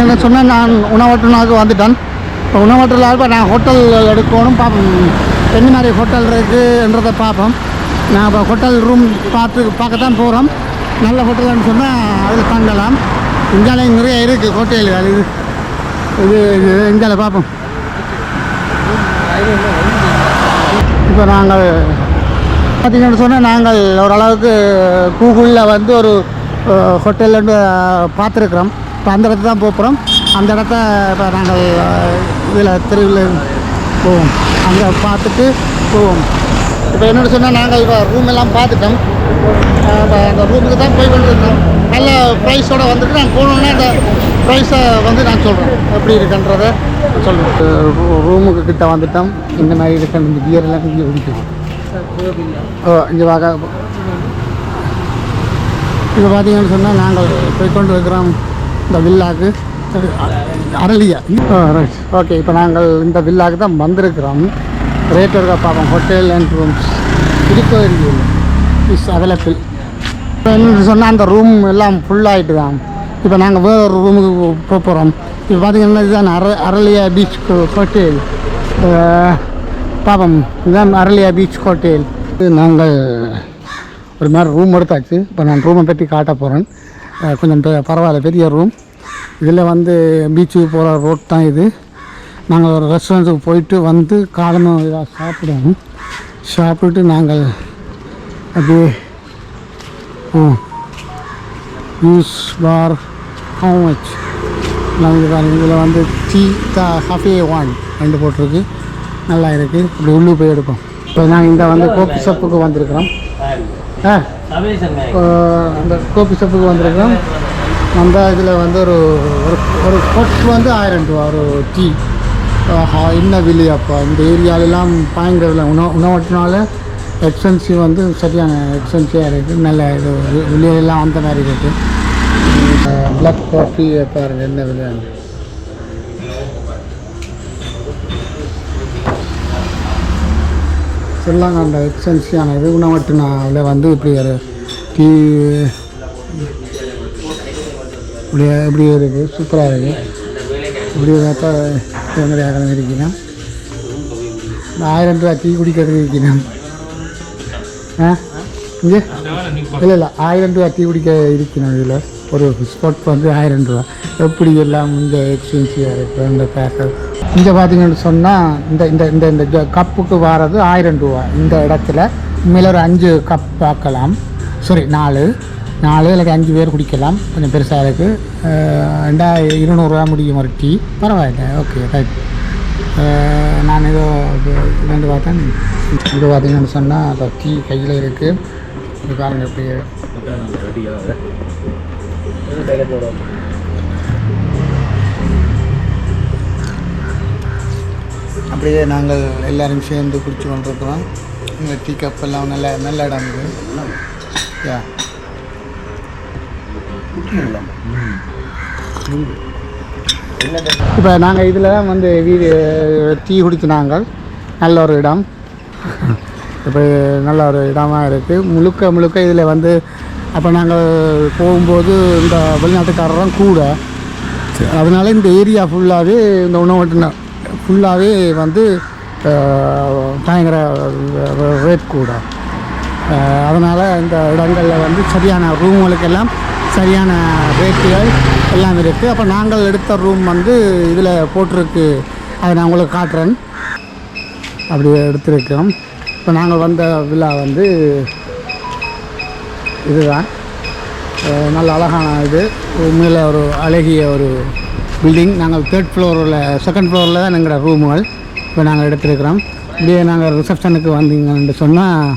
பார்த்தீங்கன்னு சொன்னால் நான் உணவட்டுனாக்கு வந்துட்டேன். இப்போ உணவட்டில் இப்போ நான் ஹோட்டல் எடுக்கணும் பார்ப்போம், என்ன மாதிரி ஹோட்டல் இருக்குன்றதை பார்ப்போம். நான் இப்போ ஹோட்டல் ரூம் பார்க்கத்தான் போகிறோம். நல்ல ஹோட்டல்னு சொன்னால் அதில் தங்கலாம். இந்தியாவில் நிறைய இருக்குது ஹோட்டல்கள். இது இந்தியாவில் பார்ப்போம். இப்போ நாங்கள் பார்த்தீங்கன்னு சொன்னால் நாங்கள் ஓரளவுக்கு கூகுளில் வந்து ஒரு ஹோட்டல்னு பார்த்துருக்குறோம். இப்போ அந்த இடத்துல தான் போகிறோம். அந்த இடத்த இப்போ நாங்கள் இதில் தெருவில் போவோம், அங்கே பார்த்துட்டு போவோம். இப்போ என்னென்னு சொன்னால் நாங்கள் இப்போ ரூம் எல்லாம் பார்த்துட்டோம். இப்போ அந்த ரூமுக்கு தான் போய் கொண்டிருக்கோம். நல்ல ப்ரைஸோடு வந்துட்டு நாங்கள் போகணுன்னா அந்த ப்ரைஸை வந்து நான் சொல்கிறேன் எப்படி இருக்குன்றதை சொல்கிறேன். ரூமுக்கு கிட்ட வந்துட்டோம். இந்த மாதிரி இருக்க இந்த பியரெல்லாம் இங்கே குடிக்கும். இங்கே வாங்க. இப்போ பார்த்தீங்கன்னு சொன்னால் நாங்கள் போய்கொண்டு இருக்கிறோம் இந்த வில்லாக்கு, அரளியா. Right, okay. இப்போ நாங்கள் இந்த வில்லாக்கு தான் வந்திருக்கிறோம். ரேட் இருக்கா பார்ப்போம். ஹோட்டல் அண்ட் ரூம்ஸ் இருக்கோ இஸ் அவைலபிள். இப்போ என்னென்னு சொன்னால் அந்த ரூம் எல்லாம் ஃபுல்லாகிட்டு தான். இப்போ நாங்கள் வேறு ஒரு ரூமுக்கு போகிறோம். இப்போ பார்த்தீங்கன்னா இதுதான் அரளியா பீச் ஹோட்டல். பார்ப்போம், இதுதான் அரளியா பீச் ஹோட்டல். நாங்கள் ஒரு மாதிரி ரூம் எடுத்தாச்சு. இப்போ நான் ரூமை பற்றி காட்ட போகிறேன். கொஞ்சம் பரவாயில்ல, பெரிய ரூம். இதில் வந்து பீச்சுக்கு போகிற ரோட் தான் இது. நாங்கள் ஒரு ரெஸ்டாரண்ட்டுக்கு போயிட்டு வந்து காலமாக இதாக சாப்பிடுவோம். சாப்பிட்டு நாங்கள் அப்படியே யூஸ் பார் ஹவு மச் நாங்கள் பாருங்கள். இதில் வந்து டீ ஹாஃபே 1 2 போட்டிருக்கு, நல்லா இருக்குது. இப்படி உள்ளே போய் எடுப்போம். இப்போ நாங்கள் இந்த வந்து கோபி ஷாப்புக்கு வந்திருக்கிறோம். அந்த கோபி ஷாப்புக்கு வந்திருக்கிறோம். வந்தால் இதில் வந்து ஒரு பொட்டு வந்து 1000 ரூபா ஒரு டீ. இன்னும் விலையாப்பா இந்த ஏரியாலெலாம் பயங்கர விலை. உணவட்டினால எக்ஸ்பென்சிவ் வந்து சரியான எக்ஸ்பென்சிவாக இருக்குது. நல்ல இது விலையெல்லாம் அந்த மாதிரி இருக்குது. பிளாக் காஃபி பாருங்கள் என்ன விலையாங்க. சொல்லாங்க அந்த எக்ஸ்பென்சிவான இது. உணவட்டினால வந்து இப்படி ஒரு டீ இப்படி இருக்குது, சூப்பராக இருக்குது. இப்படி பார்த்தா நிறைய இருக்கணும். 1000 ரூபா டீ குடிக்கிறதுக்கு இருக்கணும். இங்கே இல்லை 1000 ரூபா டீ குடிக்க இருக்கணும். இதில் ஒரு ஸ்பாட் வந்து 1000 ரூபா. எப்படி எல்லாம் இந்த எக்ஸ்பென்சிவாக இருக்குது இந்த பேக்கர். இங்கே பார்த்தீங்கன்னு சொன்னால் இந்த இந்த இந்த இந்த கப்புக்கு வர்றது 1000 ரூபா. இந்த இடத்துல உண்மையில் ஒரு 5 கப் பார்க்கலாம். சரி, 4 இல்லாட்டி 5 பேர் குடிக்கலாம். கொஞ்சம் பெருசாக இருக்குது. 200 முடியும் ஒரு டீ. பரவாயில்ல, ஓகே ரைட். நான் ஏதோ வந்து பார்த்தேன். இது பார்த்தீங்கன்னு சொன்னால் அந்த டீ கையில் இருக்குது. இது பாருங்கள் எப்படி அப்படியே நாங்கள் எல்லோரும் சேர்ந்து குடிச்சு கொண்டிருக்கிறோம். இந்த டீ கப்பெல்லாம் நல்ல இடம் இது. யா இப்போ நாங்கள் இதில் தான் வந்து டீ குடிச்சு நாங்கள். நல்ல ஒரு இடம். இப்போ நல்ல ஒரு இடமாக இருக்குது. முழுக்க இதில் வந்து அப்போ நாங்கள் போகும்போது இந்த வெளிநாட்டுக்காரரும் கூட, அதனால இந்த ஏரியா ஃபுல்லாகவே இந்த உணவட்டின ஃபுல்லாகவே வந்து பயங்கர ரேட் கூட. அதனால் இந்த இடங்களில் வந்து சரியான ரூம்களுக்கெல்லாம் சரியான ரேட்டுகள் எல்லாம் இருக்குது. அப்போ நாங்கள் எடுத்த ரூம் வந்து இதில் போட்டிருக்கு. அதை நான் உங்களுக்கு காட்டுறேன். அப்படி எடுத்துருக்கோம். இப்போ நாங்கள் வந்த விழா வந்து இதுதான். நல்ல அழகான இது. உண்மையில் ஒரு அழகிய ஒரு பில்டிங். நாங்கள் 3rd ஃப்ளோரில் 2nd ஃப்ளோரில் தான் எங்களோட ரூமுகள் இப்போ நாங்கள் எடுத்துருக்கிறோம். இப்படியே நாங்கள் ரிசப்ஷனுக்கு வந்தீங்கன்னு சொன்னால்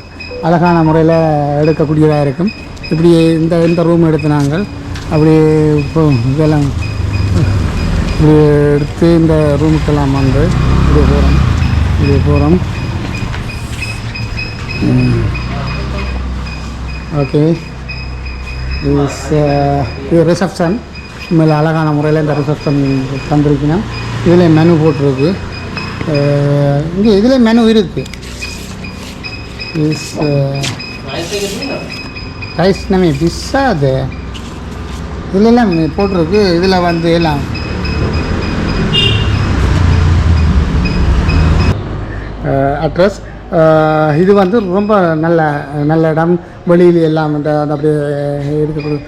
அழகான முறையில் எடுக்கக்கூடியதாக இருக்கும். இப்படி இந்த ரூம் எடுத்து நாங்கள் அப்படி இப்போ இதெல்லாம் இப்படி எடுத்து இந்த ரூமுக்கெல்லாம் வந்து இப்படி போகிறோம். ஓகே, இது ரிசப்ஷன். மேலே அழகான முறையில் இந்த ரிசப்ஷன் தந்திருக்கணும். இதில் மெனு போட்டிருக்கு. இங்கே இதில் மெனு இருக்குது. ரைஸ் நம்ம பிஸ்ஸா அது இதிலெல்லாம் போட்டிருக்கு. இதில் வந்து எல்லாம் அட்ரஸ். இது வந்து ரொம்ப நல்ல இடம். வெளியில் எல்லாம் அந்த அப்படியே இருக்கக்கூடிய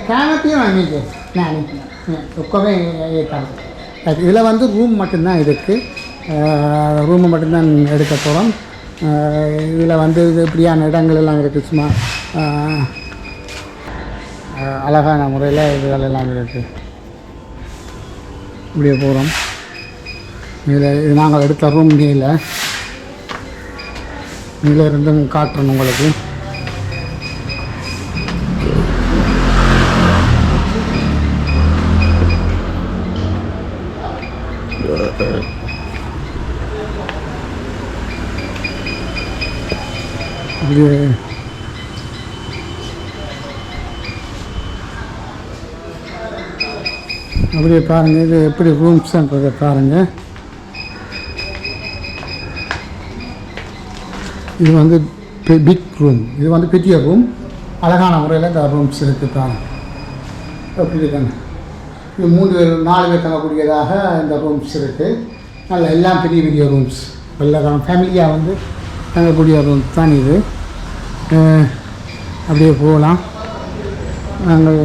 கேனப்பையும் அன்றைக்கி நான் ரொக்கவே ஏற்றாங்க. இதில் வந்து ரூம் மட்டும்தான் இருக்குது. ரூமை மட்டும்தான் எடுக்க போகிறோம். இதில் வந்து இப்படியான இடங்கள் எல்லாம் இருக்குது. சும்மா அழகான முறையில் இதுகள் எல்லாம் இருக்குது. இப்படியே போகிறோம். இதில் நாங்கள் எடுத்த ரூம் இதில் இருந்தும் காட்டுறோம் உங்களுக்கு. அப்படியே பாருங்கள், இது எப்படி ரூம்ஸ்ன்றதை பாருங்கள். இது வந்து பிக் ரூம். இது வந்து பெரிய ரூம். அழகான முறையில் இந்த ரூம்ஸ் இருக்குது பாருங்கள். எப்படி இருக்காங்க. இது 3-4 பேர் தங்கக்கூடியதாக இந்த ரூம்ஸ் இருக்குது. நல்ல எல்லாம் பெரிய ரூம்ஸ். எல்லாம் ஃபேமிலியாக வந்து தங்கக்கூடிய ரூம்ஸ் தான் இது. அப்படியே போகலாம். நாங்கள்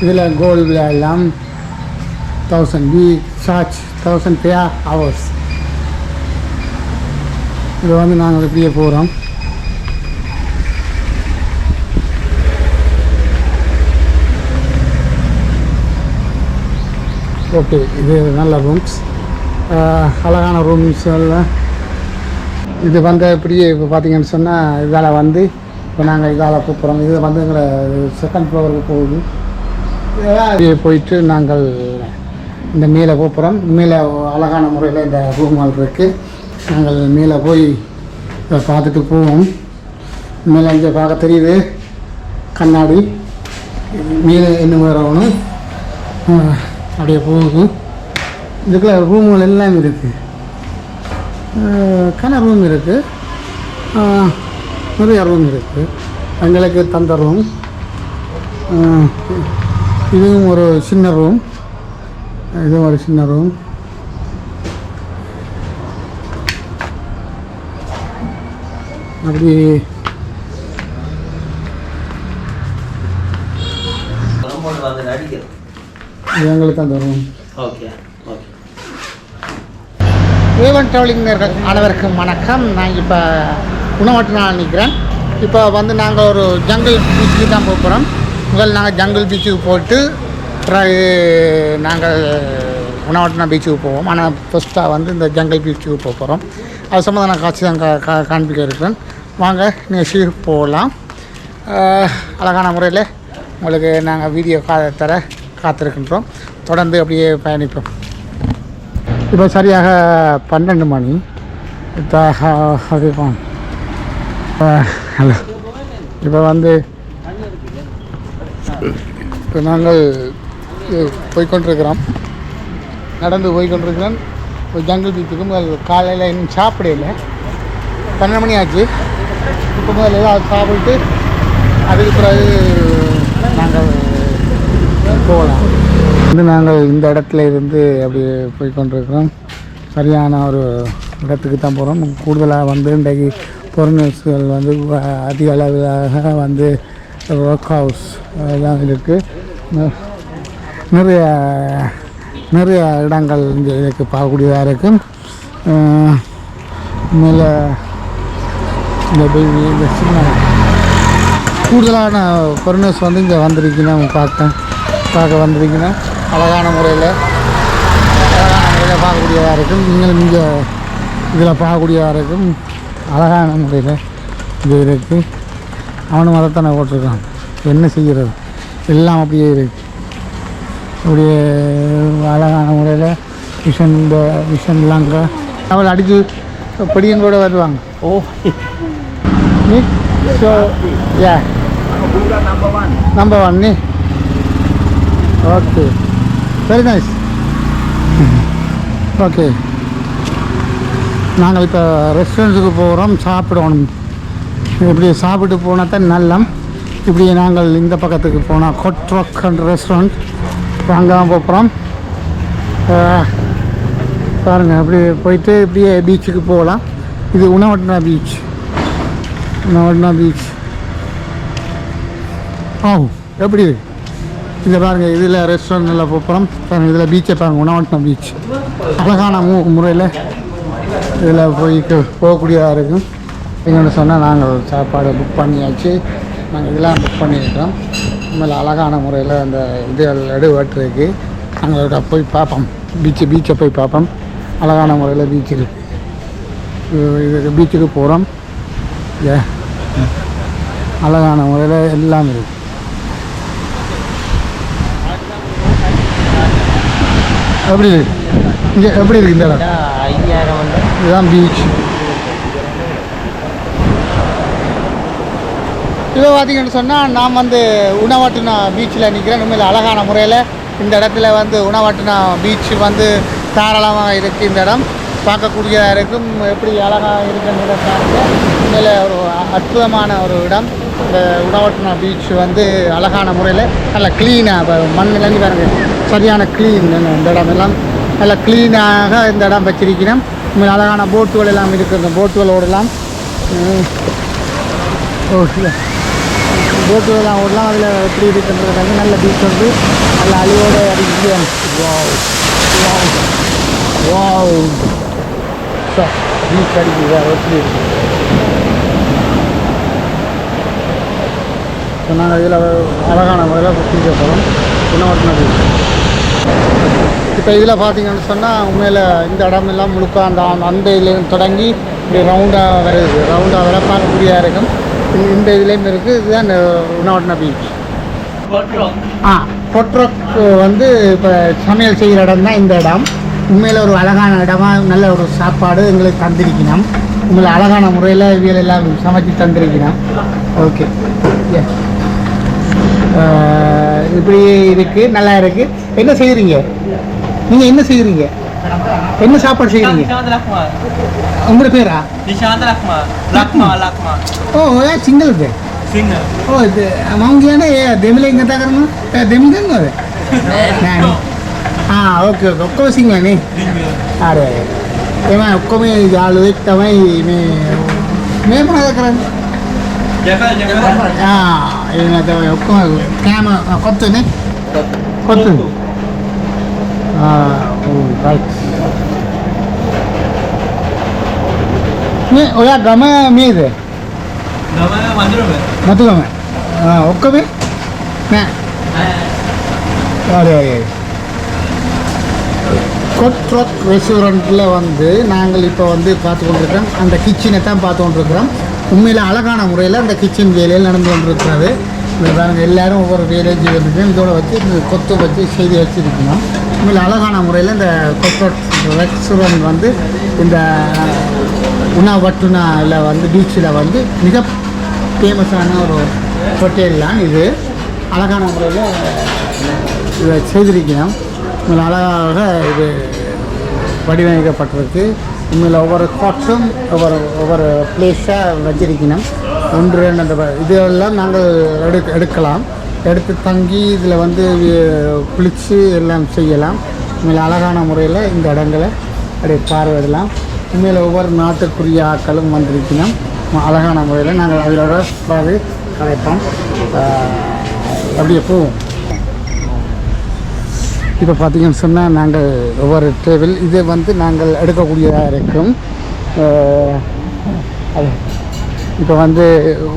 இதில் கோல்டு விளையாடலாம். 1000 we charge 1000 per hours. இது வந்து நாங்கள் இப்படியே போகிறோம். ஓகே, இது நல்ல ரூம்ஸ், அழகான ரூம்ஸ் எல்லாம். இது வந்து இப்படியே இப்போ பார்த்தீங்கன்னு சொன்னால் இதால் வந்து இப்போ நாங்கள் இதால் போகிறோம். இது வந்து எங்களை செகண்ட் ஃப்ளோருக்கு போகுது. இதெல்லாம் போயிட்டு நாங்கள் இந்த மேலே போகிறோம். மேலே அழகான முறையில் இந்த ரூம்கள் இருக்குது. நாங்கள் மேலே போய் பார்த்துட்டு போவோம். மேலே இங்கே பார்க்க தெரியுது கண்ணாடி. மேலே இன்னும் வரணும். அப்படியே போகுது. இதுக்குள்ள ரூம்கள் எல்லாம் இருக்குது. ரூம் இருக்குது, நிறைய ரூம் இருக்குது. எங்களுக்கு தந்த ரூம். இதுவும் ஒரு சின்ன ரூம். இதுவும் ஒரு சின்ன ரூம். அப்படி எங்களுக்கு அந்த room. Okay okay. A1 travelling அனைவருக்கும் வணக்கம். நான் இப்போ உணவட்டனால் நிற்கிறேன். இப்போ வந்து நாங்கள் ஒரு ஜங்கிள் பீச்சுக்கு தான் போகிறோம். முதல்ல நாங்கள் ஜங்கிள் பீச்சுக்கு போட்டு பிறகு நாங்கள் உணவட்டனா பீச்சுக்கு போவோம். ஆனால் ஃபஸ்ட்டாக வந்து இந்த ஜங்கிள் பீச்சுக்கு போக போகிறோம். அது சம்மந்தம் நான் காட்சி தான் காண்பிக்க இருக்கிறேன். வாங்க நீங்கள் சீர் போகலாம். அழகான முறையில் உங்களுக்கு நாங்கள் வீடியோ தர காத்திருக்கின்றோம். தொடர்ந்து அப்படியே பயணிப்போம். இப்போ சரியாக 12 மணி. ஹலோ, இப்போ வந்து இப்போ நாங்கள் போய்கொண்டிருக்கிறோம். நடந்து போய்கொண்டிருக்கிறோம். இப்போ ஜங்கிள் பீச்சுக்கும் காலையில் இன்னும் சாப்பிடல. 12 மணி ஆச்சு. இப்போ முதல்ல ஏதாவது சாப்பிட்டு அதுக்கு பிறகு நாங்கள் போகலாம். வந்து நாங்கள் இந்த இடத்துல இருந்து அப்படியே போய்கொண்டிருக்கிறோம். சரியான ஒரு இடத்துக்கு தான் போகிறோம். கூடுதலாக வந்து இன்றைக்கு பொருள்கள் வந்து அதிக அளவிலாக வந்து ஒர்க் ஹவுஸ் எல்லாம் இருக்குது. நிறைய இடங்கள் இங்கே இதுக்கு பார்க்கக்கூடியதாக இருக்குது. மேலே இந்த சின்ன கூடுதலான ஃபர்னஸ் வந்து இங்கே வந்திருக்கீங்கன்னா பார்க்க வந்திருக்கீங்கன்னா அழகான முறையில் பார்க்கக்கூடியதாக இருக்கும். நீங்களும் இங்கே இதில் பார்க்கக்கூடியதாக இருக்கும். அழகான முறையில் இங்கே இருக்குது. அவனும் அதைத்தானே போட்டிருக்கான். என்ன செய்கிறது, எல்லாம் அப்படியே இருக்குது. அப்படியே அழகான முறையில் விஷன்லாம் அவள் அடித்து படியங்களோட வருவாங்க. Oh, So yeah, number one ni. Okay, very nice. Okay, நாங்கள் இப்போ ரெஸ்டாரண்ட்டுக்கு போகிறோம். சாப்பிடணும். இப்படி சாப்பிட்டு போனால் தான் நல்லம். இப்படி நாங்கள் இந்த பக்கத்துக்கு போனால் கொட்ரோக் ரெஸ்டாரண்ட் அங்கே தான் போகிறோம். பாருங்கள் அப்படி போயிட்டு இப்படியே பீச்சுக்கு போகலாம். இது உணவட்னா பீச். உணவட்னா பீச் எப்படி இருக்கு இதை பாருங்கள். இதில் ரெஸ்டாரண்ட்டில் போகிறோம் பாருங்கள். இதில் பீச்சை பாருங்கள், உணவட்னா பீச். அழகான முறையில் இதில் போகக்கூடியதாக இருக்கும். எங்கன்னு சொன்னால் நாங்கள் சாப்பாடு புக் பண்ணியாச்சு. நாங்கள் இதெல்லாம் புக் பண்ணியிருக்கிறோம். இனிமேல் அழகான முறையில் அந்த இது எடுவட்டுருக்கு. நாங்களோட போய் பார்ப்போம். பீச்சை போய் பார்ப்போம். அழகான முறையில் பீச் இருக்குது. இது பீச்சுக்கு போகிறோம். அழகான முறையில் எல்லாம் இருக்குது. எப்படி இருக்கு இங்கே எப்படி இருக்குது இந்த இடம்? 5000 இதுதான் பீச். இப்போ பார்த்தீங்கன்னு சொன்னால் நான் வந்து உணவட்டுனா பீச்சில் நிற்கிறேன். உண்மையில் அழகான முறையில் இந்த இடத்துல வந்து உணவட்டுனா பீச் வந்து தாராளமாக இருக்குது. இந்த இடம் பார்க்கக்கூடியதாக இருக்கும். எப்படி அழகாக இருக்குன்ற பாருங்க. உண்மையில் ஒரு அற்புதமான ஒரு இடம். இந்த உணவட்டுனா பீச் வந்து அழகான முறையில் நல்லா க்ளீனாக மண்ணிலேருந்து பாருங்கள், சரியான க்ளீன். இந்த இடமெல்லாம் நல்லா க்ளீனாக இந்த இடம் வச்சிருக்கிறேன். உண்மையில் அழகான போட்டுகள் எல்லாம் இருக்குது. இந்த போட்டுகள் ஓடலாம். போட்டுலாம் ஓடலாம். அதில் எப்படி இருக்குன்றது நல்ல பீச் வந்து நல்ல அழிவோடு அடிக்க. பீச் அடிக்குது எப்படி இருக்கு. ஸோ நாங்கள் இதில் அழகான முறையில் சுற்றிக்க போகிறோம். உணவட்னா பீச். இப்போ இதில் பார்த்தீங்கன்னு சொன்னால் உண்மையில் இந்த இடமெல்லாம் முழுக்க அந்த இதுலேருந்து தொடங்கி இப்படி ரவுண்டாக வருது. ரவுண்டாக வர பார்க்கக்கூடியதாக இருக்கும். இந்த இதுலேயும் இருக்குது. இதுதான் இந்த உணவட்னா பீச். பொட்ரோக் வந்து இப்போ சமையல் செய்கிற இடம் தான் இந்த இடம். உண்மையில் ஒரு அழகான இடமா நல்ல ஒரு சாப்பாடு எங்களுக்கு தந்திருக்கணும். உண்மையில் அழகான முறையில் இவியல் எல்லாம் சமைச்சு தந்திருக்கணும். ஓகே, இப்படி இருக்குது, நல்லா இருக்குது. என்ன செய்கிறீங்க நீங்கள்? என்ன செய்கிறீங்க? என்ன சாப்பாடு செய்கிறீங்க? உங்களோட பேரா? ஓ சிங்கிள் पे ओ मांगिया ना ये देमिले इंगता करना देमिले ना रे नहीं हाँ ओके ओके ඔක්කොම සිංහලනේ अरे එමා ඔක්කොම යාළුවෙක් තමයි මේ මොනවද කරන්නේ ඒ තමයි ඔක්කොම කෑම කොත්තුනේ කොත්තු right මේ ඔයා ගම මේද මතුගම ඔක්කොම නෑ अरे கொட்ரோக் ரெஸ்டாரண்ட்டில் வந்து நாங்கள் இப்போ வந்து பார்த்து கொண்டிருக்கிறோம். அந்த கிச்சனை தான் பார்த்து கொண்டிருக்கிறோம். உண்மையில் அழகான முறையில் அந்த கிச்சன் வேலையில் நடந்து கொண்டிருக்கிறது. நாங்கள் எல்லோரும் ஒவ்வொரு வேலையை செய்திருக்கோம். இதோட வச்சு இந்த கொத்து வச்சு செய்தி வச்சுருக்கணும். உண்மையில் அழகான முறையில் இந்த கொட்ரோக் ரெஸ்டாரண்ட் வந்து இந்த உணவட்டுனாவில் வந்து பீச்சில் வந்து மிக ஃபேமஸான ஒரு ஹோட்டல்லாம் இது. அழகான முறையில் இதை செய்திருக்கணும். உண்மையில் அழகாக இது வடிவமைக்கப்பட்டிருக்கு. உண்மையில் ஒவ்வொரு காட்டும் ஒவ்வொரு பிளேஸாக வச்சிருக்கணும். ஒன்று ரெண்டு அந்த இதெல்லாம் நாங்கள் எடுக்கலாம். எடுத்து தங்கி இதில் வந்து குளித்து எல்லாம் செய்யலாம். உண்மையில் அழகான முறையில் இந்த இடங்களை அப்படியே பார்வையிடலாம். உண்மையில் ஒவ்வொரு நாட்டுக்குரிய ஆட்களும் வந்திருக்கணும். அழகான முறையில் நாங்கள் அதோட பாது கலைப்போம். அப்படியே போவோம். இப்போ பார்த்தீங்கன்னு சொன்னால் நாங்கள் ஒவ்வொரு டேபிள் இது வந்து நாங்கள் எடுக்கக்கூடியதாக இருக்கும். இப்போ வந்து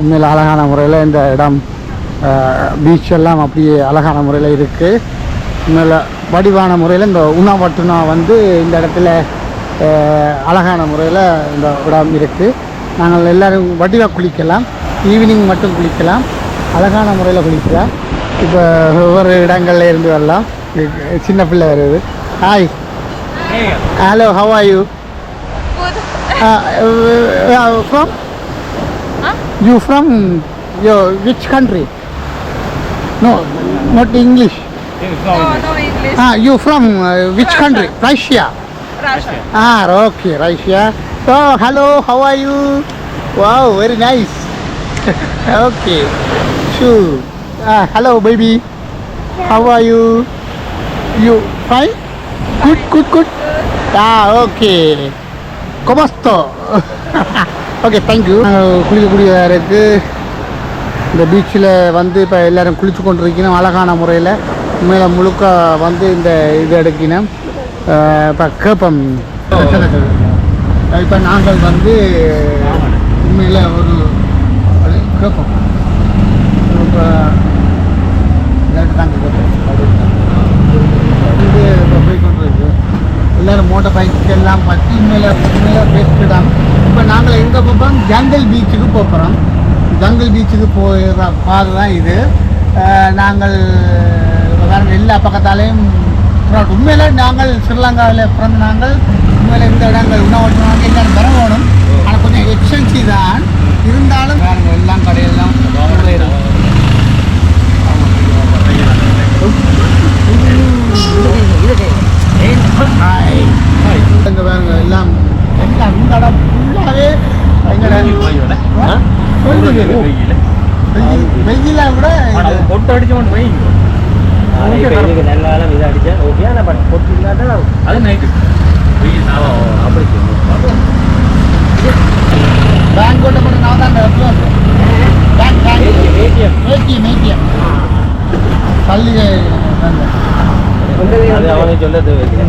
உண்மையில் அழகான முறையில் இந்த இடம் பீச்செல்லாம் அப்படியே அழகான முறையில் இருக்குது. உண்மையில் வடிவான முறையில் இந்த உணவட்டுனா வந்து இந்த இடத்துல அழகான முறையில் இந்த இடம் இருக்குது. நாங்கள் எல்லோரும் வடிவாக குளிக்கலாம். ஈவினிங் மட்டும் குளிக்கலாம். அழகான முறையில் குளிக்கலாம். இப்போ ஒவ்வொரு இடங்கள்ல இருந்து வரலாம். சின்ன பிள்ளை வருது. Hi hello how are you? From you from you which country? No not English. No English. You from which country? Russia. Russia. Okay, Russia. So hello, how are you? Wow, very nice. Okay, sure. Hello baby, how are you? You fine? Good. Okay கொமஸ்தோ okay thank you. நாங்கள் குளிக்கக்கூடியதாக இருக்குது. இந்த பீச்சில் வந்து இப்போ எல்லோரும் குளிச்சு கொண்டிருக்கணும் அழகான முறையில். உண்மையில் முழுக்க வந்து இந்த இது எடுக்கணும். இப்போ கேப்பம் இப்போ நாங்கள் வந்து உண்மையில் ஒரு கேட்போம். இப்போ தாங்க இது இப்போ போய் கொண்டு இருக்கு. எல்லோரும் மோட்டர் பைக் எல்லாம் பற்றி உண்மையில் பெஸ்ட்டு தான். இப்போ நாங்கள் எங்கே போகிறோம்? ஜங்கல் பீச்சுக்கு போகிறோம். ஜங்கல் பீச்சுக்கு போயிடுற பாதை தான் இது. நாங்கள் எல்லா பக்கத்தாலேயும் உண்மையில் நாங்கள் ஸ்ரீலங்காவில் பிறந்த நாங்கள் உண்மையில் இந்த இடங்கள் உணவு எல்லோரும் வர வேணும். ஆனால் கொஞ்சம் எக்ஸ்பென்சிவ் தான் இருந்தாலும் எல்லாம் கடையெல்லாம் இங்கே பாருங்க எல்லாம் எல்லாம் இந்த இடம் ஃபுல்லாகவே வெயில விட பொட்டு அடிச்சோம் நல்ல காலம் இதை அடித்தேன் ஓகே. ஆனால் பட் பொட்டு இல்லாத அது நைட்டு அப்படி பேங்க் கொண்டு போட்டு நான் தான் ஏடிஎம் பள்ளி அது அவனுக்கு சொல்ல தேவையில்லை.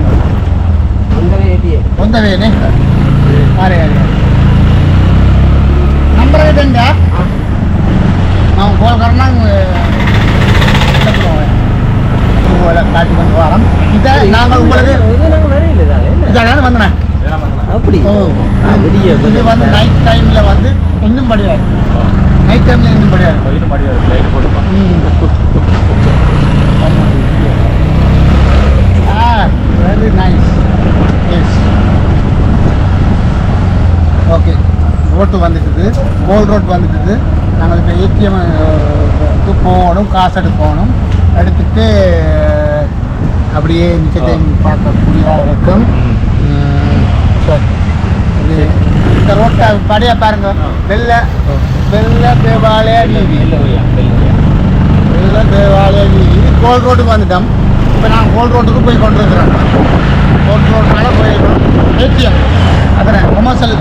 ಒಂದವೇನೆ ಅರೆ ಅರೆ ನಂಬರ್ ಐತಂಡ ನಾವು ಕಾಲ್ करना காட்டி கொண்டு வரோம். இதை நாங்கள் உங்களுக்கு இதான் வந்தேன் அப்படி இது வந்து நைட் டைமில் வந்து இன்னும் படியாது. நைட் டைமில் இன்னும் படியாது. Very nice. Yes okay. Road வந்துட்டுது, கோல் ரோட் வந்துட்டுது. நாங்கள் இப்போ ஏடிஎம்க்கு போகணும், காசு எடுத்து போகணும். எடுத்துட்டு அப்படியே நிச்சயத்தை பார்க்கக்கூடியதாக இருக்கும். சரி இந்த ரோட்டை படியாக பாருங்க. வெள்ள தேவாலய வீதி, வெள்ள தேவாலய வீதி. இது கோல் ரோட்டுக்கு வந்துட்டோம். இப்போ நான் கோல் ரோட்டுக்கு போய் கொண்டு இருக்கிறேன். கோல் ரோட்னால போயிருக்கோம். ஏடிஎம் அதானே commercial.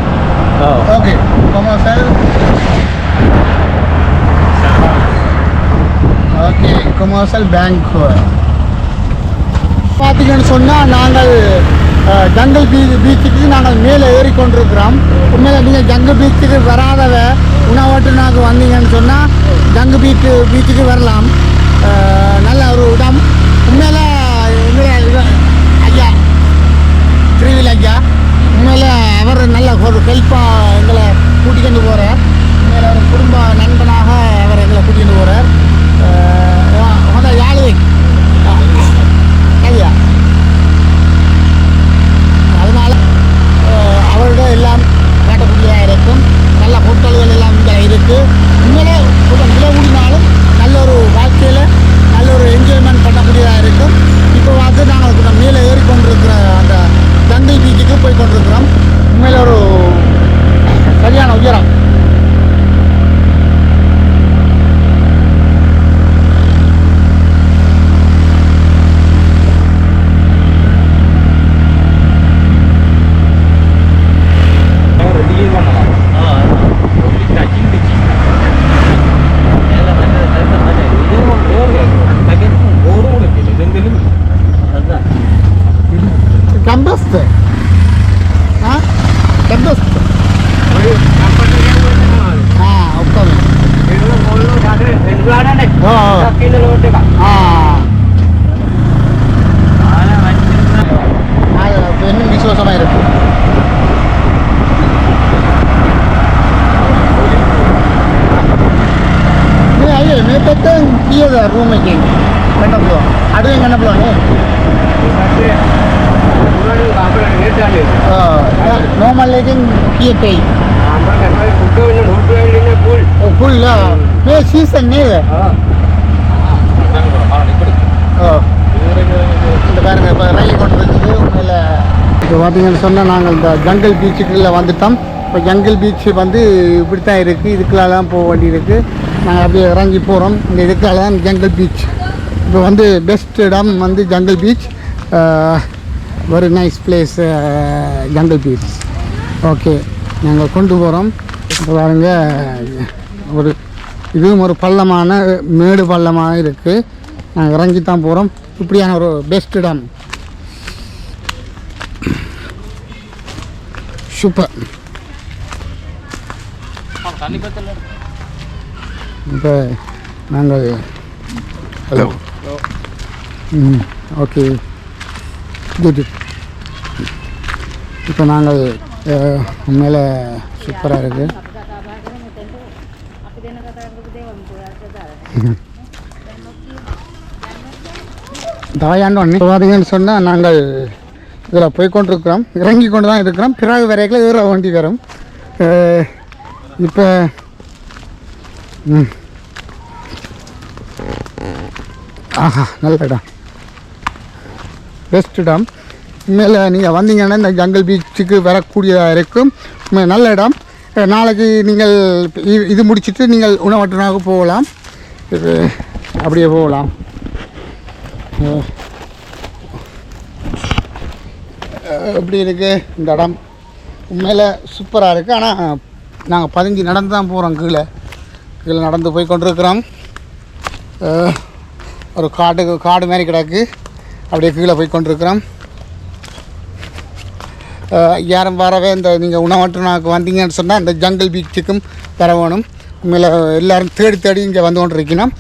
Okay commercial. Okay commercial bank. பார்த்தீங்கன்னு சொன்னால் நாங்கள் ஜங்கல் பீச்சுக்கு நாங்கள் மேலே ஏறிக்கொண்டிருக்கிறோம். உண்மையில் நீங்கள் ஜங்கல் பீச்சுக்கு வராதவ உணவோட்டு நாங்கள் வந்தீங்கன்னு சொன்னால் ஜங்கு பீச்சுக்கு வரலாம். நல்ல ஒரு இடம். உண்மையில் ஐயா திருவில் ஐயா உண்மையில் அவர் நல்ல ஒரு ஹெல்ப்பாக எங்களை கூட்டிகிட்டு போகிறார். உண்மையில் ஒரு குடும்ப நண்பனாக அவர் எங்களை கூட்டிகிட்டு போகிறார். யாழ் ஐயா அதனால் அவரோட எல்லாம் காட்டக்கூடியதாக இருக்கும். நல்ல ஹோட்டல்கள் எல்லாம் இங்கே இருக்குது. உண்மையிலே கொஞ்சம் விலை கூடினாலும் நல்ல ஒரு வாழ்க்கையில் நல்ல ஒரு என்ஜாய்மெண்ட் பண்ணக்கூடியதாக இருக்கும். இப்போ வந்து நாங்கள் கொஞ்சம் மேலே ஏறிக்கொண்டிருக்கிற அந்த ஜங்கல் பீச்சுக்கு போய் கொண்டிருக்கிறோம். உண்மையில் ஒரு சரியான உயரம். Cambaste? Ah? Cambaste? oke. Ini விசுவாசமாக இருக்கு. Ayo, ini betul dia dah rumah ini. Mana belum? Ada yang mana belum ni? Normal lagi dia pay. Oh, full lah. Ni season ni. இந்த பாருங்க இப்போ ரயில் கொண்டு வச்சுட்டு உண்மையில் இப்போ பார்த்தீங்கன்னு சொன்னால் நாங்கள் இந்த ஜங்கல் பீச்சுக்குள்ளே வந்துட்டோம். இப்போ ஜங்கல் பீச்சு வந்து இப்படி தான் இருக்குது. இதுக்குள்ளெல்லாம் போக வேண்டி இருக்குது. நாங்கள் அப்படியே இறங்கி போகிறோம். இந்த இதுக்குள்ள தான் ஜங்கல் பீச். இப்போ வந்து பெஸ்ட் இடம் வந்து jungle beach. Very nice place jungle beach. Okay, நாங்கள் கொண்டு போகிறோம். இப்போ பாருங்க, ஒரு இதுவும் ஒரு பள்ளமான மேடு பள்ளமாக இருக்குது. நாங்கள் இறங்கி தான் போகிறோம். இப்படியான ஒரு பெஸ்ட் இடம். சூப்பர். இப்போ நாங்கள் ஹலோ ஓகே குட். இப்போ நாங்கள் உண்மையில் சூப்பராக இருக்குது. தாயாண்டு பார்த்தீங்கன்னு சொன்னால் நாங்கள் இதில் போய்கொண்டிருக்கிறோம். இறங்கி கொண்டு தான் இருக்கிறோம். பிறகு வரைக்கும் ஏற வேண்டி வரும். இப்போ ஆஹா, நல்ல இடம், பெஸ்ட் இடம். உண்மையில் நீங்கள் வந்தீங்கன்னா இந்த ஜங்கல் பீச்சுக்கு வரக்கூடியதாக இருக்கும். நல்ல இடம். நாளைக்கு நீங்கள் இது முடிச்சுட்டு நீங்கள் உணவட்டனாக போகலாம். இது அப்படியே போகலாம். எப்படி இருக்குது இந்த இடம்? உண்மையில் சூப்பராக இருக்குது. ஆனால் நாங்கள் 15 நடந்து தான் போகிறோம். கீழே நடந்து போய் கொண்டிருக்கிறோம். ஒரு காடு மாதிரி கிடக்கு. அப்படியே கீழே போய் கொண்டிருக்கிறோம். யாரும் வரவே இந்த நீங்கள் உணவட்டனாக்கு வந்தீங்கன்னு சொன்னால் இந்த ஜங்கல் பீச்சுக்கும் வர வேணும். உண்மையில் எல்லோரும் தேடி இங்கே வந்து கொண்டு இருக்கணும்.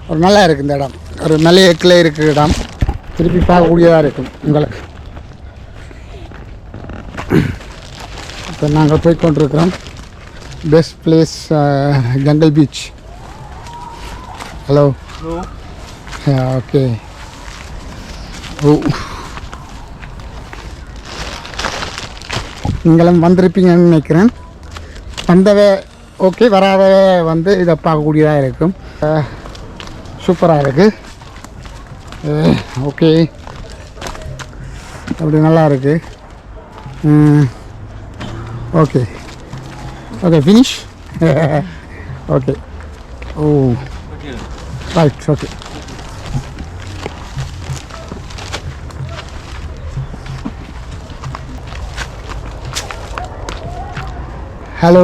ஒரு நல்லா இருக்குது இந்த இடம். ஒரு மலையக்கில் இருக்கிற இடம். திருப்பி பார்க்கக்கூடியதாக இருக்கும் உங்களுக்கு. இப்போ நாங்கள் போய் கொண்டிருக்கிறோம். Best place jungle beach. Hello okay. Oh, நீங்களும் வந்திருப்பீங்கன்னு நினைக்கிறேன். வந்தவே ஓகே, வராதவே வந்து இதை பார்க்கக்கூடியதாக இருக்கும். சூப்பராக இருக்குது. ஓகே, அப்படி நல்லா இருக்குது. Okay okay, finish. Okay. Oh right. Okay. Hello.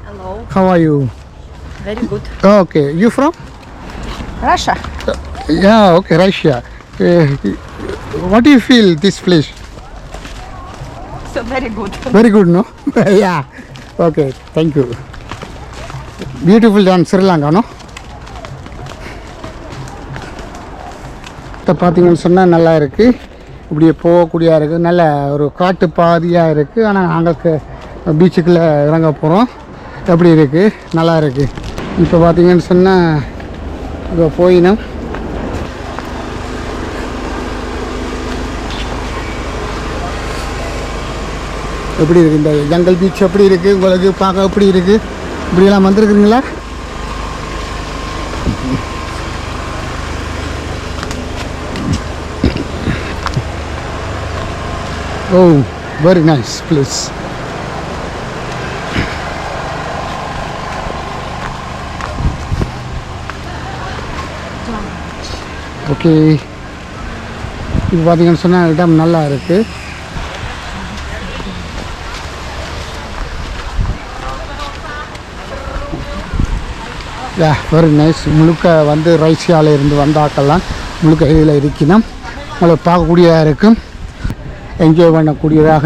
Hello. How are you? Very good. Okay. You from? Russia. Yeah. Okay. Russia. What do you feel this place? So very good. Very good, no? Yeah. Okay. Thank you. Beautiful than Sri Lanka, no? பார்த்தீங்கன்னு சொன்னால் நல்லா இருக்குது. இப்படியே போகக்கூடியதாக இருக்குது. நல்ல ஒரு காட்டு பாதியாக இருக்குது. ஆனால் நாங்கள் பீச்சுக்குள்ளே இறங்க போகிறோம். எப்படி இருக்குது? நல்லா இருக்குது. இப்போ பார்த்தீங்கன்னு சொன்னால் இப்போ போயினோம். எப்படி இருக்குது இந்த ஜங்கல் பீச்? எப்படி இருக்குது உங்களுக்கு பார்க்க? எப்படி இருக்குது? இப்படியெல்லாம் வந்துருக்குறீங்களா? ஓ, வெரி நைஸ் பிளேஸ். ஓகே, இப்போ பார்த்தீங்கன்னு சொன்னால் இடம் நல்லா இருக்குது. யா, வெரி நைஸ். முழுக்க வந்து ரைசியாவில் இருந்து வந்தாக்கெல்லாம் முழுக்க இதில் இருக்கணும். உங்களை பார்க்கக்கூடியதாக இருக்கும். என்ஜாய் பண்ணக்கூடியதாக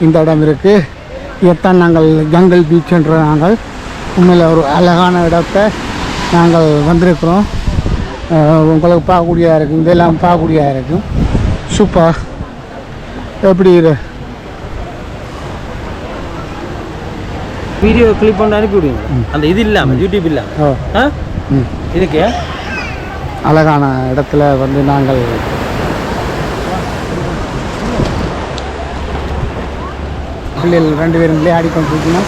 இந்த இடம் இருக்குது. இதைத்தான் நாங்கள் ஜங்கல் பீச்சுன்ற நாங்கள். உண்மையில் ஒரு அழகான இடத்தை நாங்கள் வந்திருக்கிறோம். உங்களுக்கு பார்க்கக்கூடியதாக இருக்கும். இதெல்லாம் பார்க்கக்கூடியதாக இருக்கும். சூப்பர். எப்படி இது வீடியோ கிளிப் பண்ணி அனுப்பி விடுங்க. அந்த இது இல்லாமல் யூடியூப் இல்லாமல் இதுக்கு அழகான இடத்துல வந்து நாங்கள் பிள்ளைகள் 2 பேரும் விளையாடி கொண்டிருக்கணும்.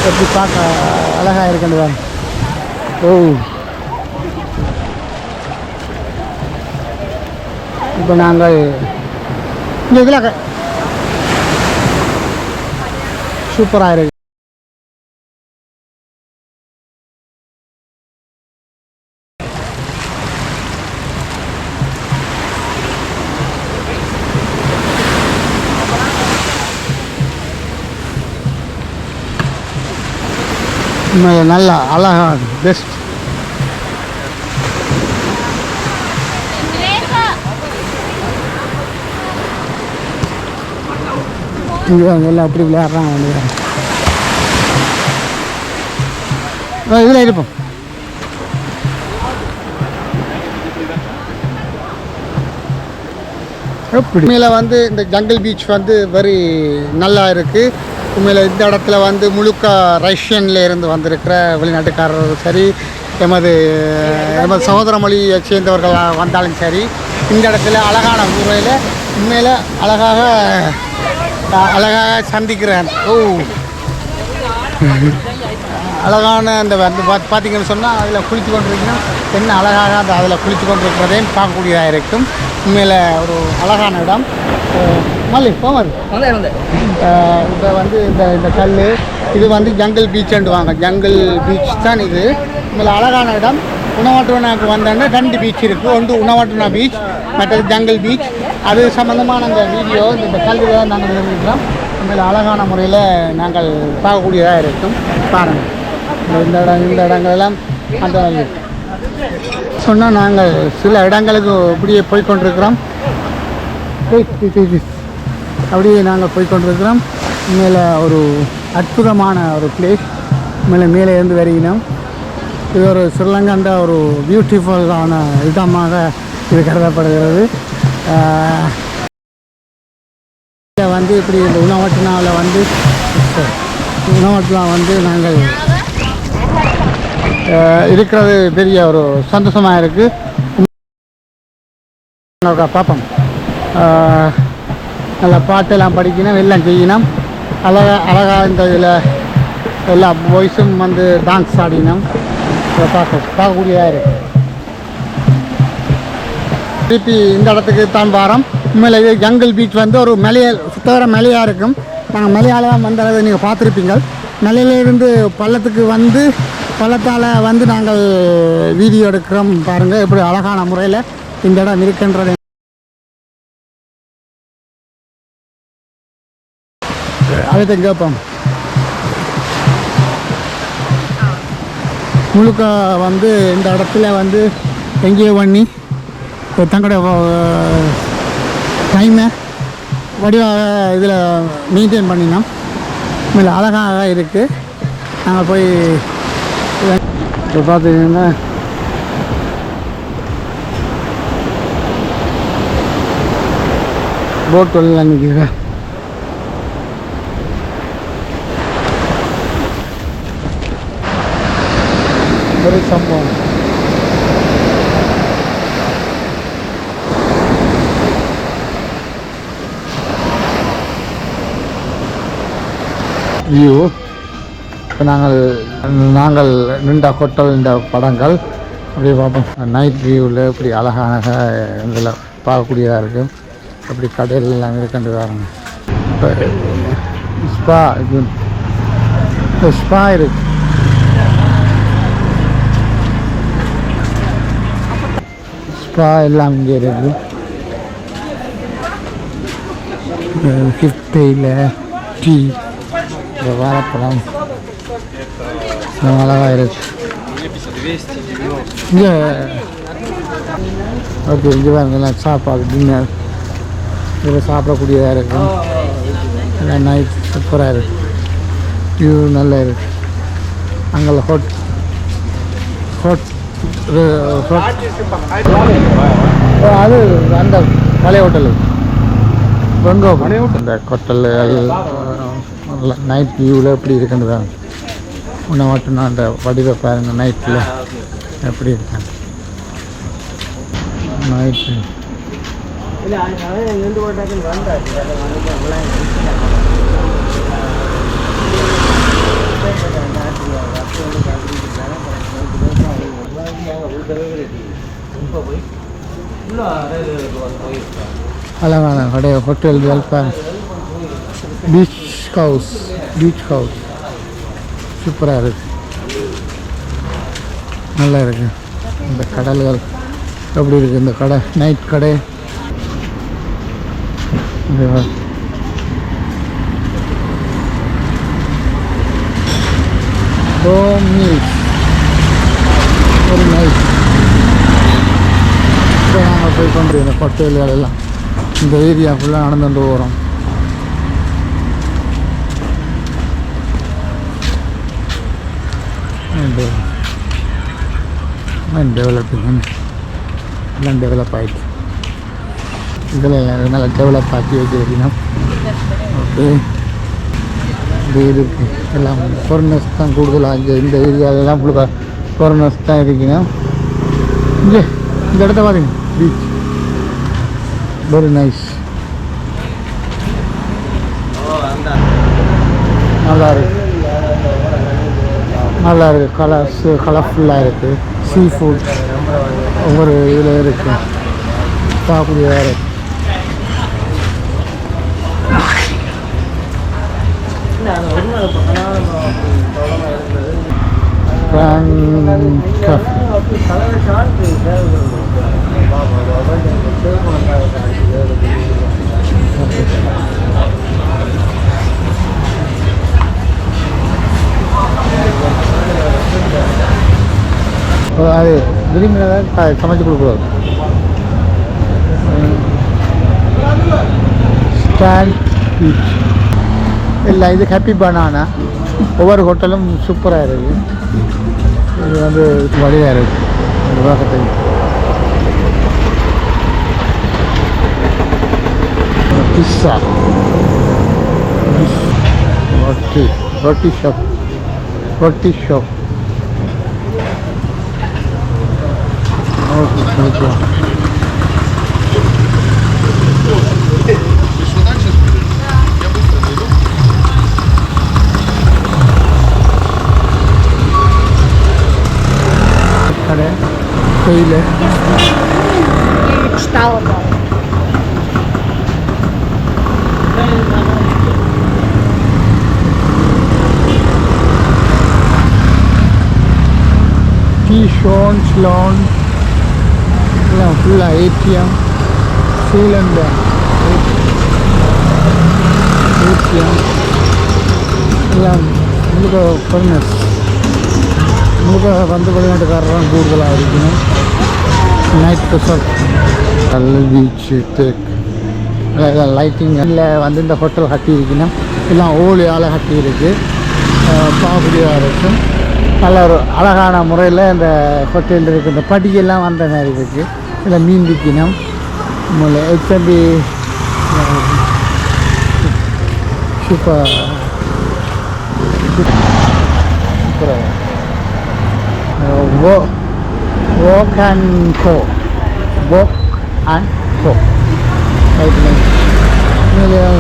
எப்படி பார்க்க அழகாக இருக்கின்றதா? ஓ, இப்போ நாங்கள் இந்த இதில் சூப்பராக இருக்கு. நல்லா அழகாக பெஸ்ட். இங்கே எல்லாம் அப்படி விளையாடுறாங்க இதில் இருப்போம். உண்மையில் வந்து இந்த ஜங்கிள் பீச் வந்து வெரி நல்லா இருக்குது. உண்மையில் இந்த இடத்துல வந்து முழுக்க ரஷ்யன்ல இருந்து வந்திருக்கிற வெளிநாட்டுக்காரர் சரி, எமது சகோதர மொழியை சேர்ந்தவர்கள் வந்தாலும் சரி, இந்த இடத்துல அழகான முறையில் உண்மையில் அழகாக சந்திக்கிறேன். அழகான அந்த வந்து பார்த்தீங்கன்னு சொன்னால் அதில் குளித்து கொண்டிருக்கீங்கன்னா என்ன அழகாக அந்த அதில் குளித்து கொண்டிருக்கிறதையும் பார்க்கக்கூடியதாக இருக்கும். உண்மையில் ஒரு அழகான இடம். மல்லி போமாரு இப்போ வந்து இந்த கல் இது வந்து ஜங்கிள் பீச்சுண்டுவாங்க. ஜங்கிள் பீச் தான் இது. உண்மையில் அழகான இடம். உணவாட்டுவனாக்கு வந்தோன்னா 2 பீச் இருக்குது. ஒன்று உணவாட்டுவனா பீச், மற்றது ஜங்கிள் பீச். அது சம்மந்தமான அந்த வீடியோ இந்த கல்வியை தான் நாங்கள் நிறுவிக்கிறோம். உண்மையில் அழகான முறையில் நாங்கள் பார்க்கக்கூடியதாக இருக்கும். பாருங்கள் இந்த இடங்களெல்லாம் அந்த சொன்னால் நாங்கள் சில இடங்களுக்கு இப்படியே போய்கொண்டிருக்கிறோம். அப்படியே நாங்கள் போய்கொண்டிருக்கிறோம். உண்மையில் ஒரு அற்புதமான ஒரு பிளேஸ். மேலே இருந்து வருகிறோம். இது ஒரு ஸ்ரீலங்கன்ற ஒரு பியூட்டிஃபுல்லான இடமாக இது கருதப்படுகிறது. வந்து இப்படி இந்த உணவட்டினாவில் வந்து நாங்கள் இருக்கிறது பெரிய ஒரு சந்தோஷமாக இருக்குது. பார்ப்போம். நல்லா பாட்டெல்லாம் படிக்கணும், எல்லாம் செய்யணும். அழகாக இந்த இதில் எல்லா பாய்ஸும் வந்து டான்ஸ் ஆடினோம். பார்க்கக்கூடியதாக இருக்குது. திருப்பி இந்த இடத்துக்கு தான் வாரம். உண்மையில் இது ஜங்கிள் பீச் வந்து ஒரு சுத்தவர மலையாக இருக்கும். நாங்கள் மலையால் தான் வந்த அளவு நீங்கள் பார்த்துருப்பீங்க. மலையிலேருந்து பள்ளத்துக்கு வந்து பள்ளத்தால் வந்து நாங்கள் வீடியோ எடுக்கிறோம். பாருங்கள் எப்படி அழகான முறையில் இந்த இடம் இருக்கின்றது. அதை கேட்போம். முழுக்க வந்து இந்த இடத்துல வந்து என்ஜாய் பண்ணி தங்களோட டைமை வடிவாக இதில் மெயின்டைன் பண்ணினோம். மேலே அழகாக இருக்குது. நாங்கள் போய் இப்போ பார்த்தீங்கன்னா போட் எல்லாம் நிற்கிது. ஒரு சம்பவம். வியூ. இப்போ நாங்கள் நின்ற ஹோட்டல் இந்த படங்கள் அப்படியே பார்ப்போம். நைட் வியூவில் இப்படி அழகான இதில் பார்க்கக்கூடியதாக இருக்கும். அப்படி கடையில் எல்லாம் இருக்கின்ற பாருங்க. இப்போ ஸ்பா இருக்கு. ஸ்பா எல்லாம் இங்கே இருக்குது. ஹிப்டையில் டீ, வாழைப்பழம் அழகாக இருக்கு. இங்கே ஓகே, இங்கே பாருங்கெல்லாம் சாப்பாடு டின்னர் இதில் சாப்பிடக்கூடியதாக இருக்கும். எல்லாம் நைட் சூப்பராக இருக்குது. வியூ நல்லா இருக்குது. அங்கே அது அந்த பழைய ஹோட்டலு இந்த ஹோட்டல் நைட் வியூவில் எப்படி இருக்குன்னு தான் உன்னை மட்டும் நான் அந்த வடிவை பாருங்கள். நைட்டில் எப்படி இருக்காங்க நைட்டு. அழகான கடை ஹோட்டல் பீச் ஹவுஸ் சூப்பராக இருக்குது. நல்லா இருக்குது. இந்த கடல்கள் எப்படி இருக்குது. இந்த கடை நைட் கடை Rome Hills. Very nice. இப்போ நாங்கள் போய் கொண்டு இந்த ஹோட்டல்கள் எல்லாம் இந்த ஏரியா ஃபுல்லாக நடந்துட்டு போகிறோம். டெவலப்பிங் எல்லாம் டெவலப் ஆகிடுச்சு. இதெல்லாம் நல்லா டெவலப் ஆக்கி வச்சுருக்கணும். ஓகே, இது இருக்குது எல்லாம் ஃபாரினர்ஸ் தான் கூடுதலாக இங்கே இந்த ஏரியாவிலலாம் ஃபுல்லாக ஃபாரினர்ஸ் தான் இருக்கணும். இங்கே இந்த இடத்த பாருங்க, பீச் வெரி நைஸ், நல்லா இருக்கு, நல்லா இருக்குது, கலர்ஃபுல்லாக இருக்குது. சீ ஃபுட் ஒவ்வொரு இதில் இருக்குது, பார்க்கக்கூடியதாக இருக்குது. அது விரும்பினதான் சமைச்சு கொடுக்குறது. ஸ்டாண்ட் பீச் இல்லை, இது ஹாப்பி பனானா. ஒவ்வொரு ஹோட்டலும் சூப்பராக இருக்குது. இது வந்து வழியாக இருக்குது பக்கத்துக்கு. பிஸ்ஸா, ரொட்டி ஷாப். ஓகே, கடை கோயில் Читала там. T-Shon, Slon, ஃபுல்லாக ஏடிஎம், ஸ்ரீலண்ட் ஏடிஎம் எல்லாம் முழுக்க ஃபர்னஸ். முழுக்க வந்து வெளிநாட்டுக்காரலாம் கூடுதலாக இருக்கணும். நைட் ரிசார்ட், பீச்சு, தேக் லைட்டிங் இல்லை வந்து இந்த ஹோட்டல் கட்டி இருக்கணும். எல்லாம் ஓலியால் கட்டி இருக்குது, பார்க்கக்கூடியதாக இருக்கும். நல்ல ஒரு அழகான முறையில் இந்த ஹோட்டல் இருக்குது. இந்த படியெல்லாம் வந்த மாதிரி இருக்குது. இதில் மீன் விற்கணும். ஹெச்எம்பி சூப்பர் சூப்பராக walk and go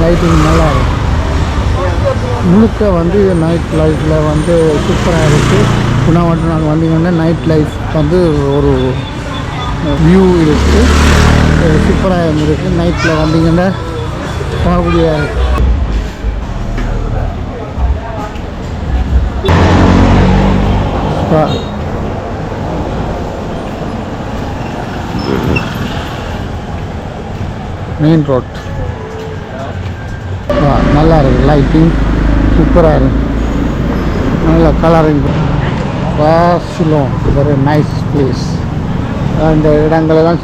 லைட்டிங் நல்லா இருக்கும். முழுக்க வந்து நைட் லைஃப்பில் வந்து சூப்பராக இருக்குது. குணாவட்டம் நாங்கள் வந்தீங்கன்னா நைட் லைஃப் வந்து ஒரு வியூ இருக்குது, சூப்பராக இருக்குது. நைட்டில் வந்தீங்கன்னா பார்க்கக்கூடிய மெயின் ரோட் நல்லா இருக்குது. லைட்டிங் சூப்பராக இருக்குது, நல்ல colouring. Barcelona very nice place. அந்த இடங்களெல்லாம்